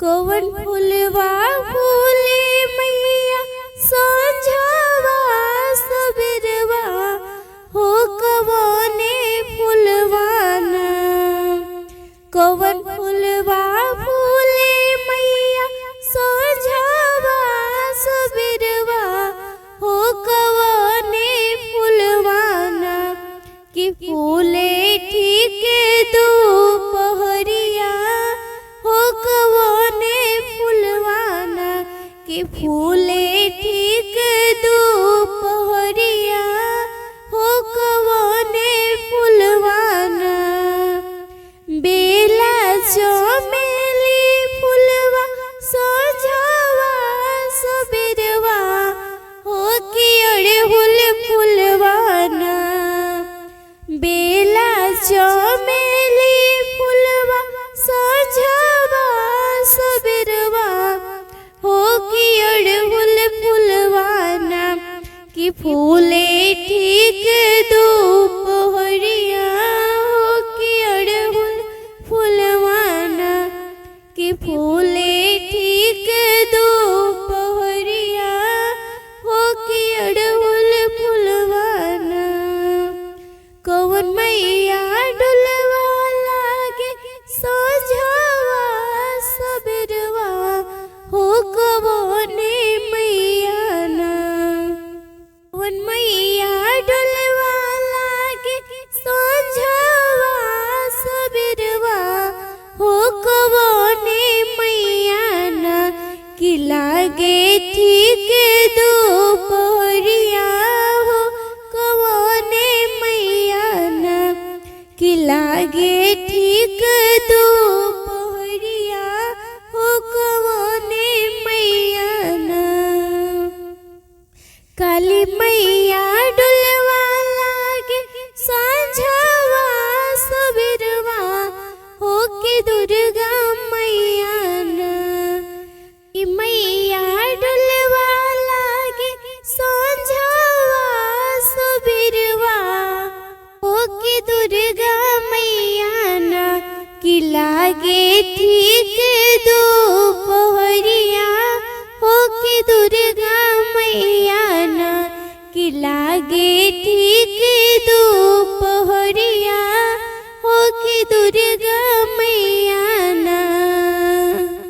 कवन फुलवा फूले मैया सोझवा सबरवा हो कवने फुलवाना। कवन फुलवा फूले मैया सोझवा सबरवा हो कवने फुलवाना। कि फूले ठीक दोपहरिया हो कवने फुलवाना। कि फूले ठीक दोपहरिया हो कवने फुलवाना। बेला चमेली फुलवा सोझवा सबरवा हो कि अड़हुल फुलवाना। बेला चमेली फुलवा सोझवा सबरवा हो कि अड़हुल फुलवाना। कि फूले ठीक दोपहरिया हो कि अड़हुल फुलवाना। कि फूले ठीक दोपहरिया हो कि अड़हुल फुलवाना। कवन मैया डुलवा लागे सोझवा सबरवा हो कवने मैया ना। कवन मैया डुलवा लागे सोझवा सबरवा हो कवने मैया ना। कि लागे ठीक दोपहरिया हो कवने मैया ना। कि लागे ठीक दोपहरिया हो कवने मैया ना। काली मैया डुलवा लागे सांझवा सबरवा हो कि दुर्गा मैया ना। कि मैया डुलवा लागे सांझवा सबरवा हो कि दुर्गा मैया ना। कि लागे ठीक दोपहरिया हो कि दुर्गा मैया ना। कि लागे ठीक दोपहरिया हो कि दुर्गा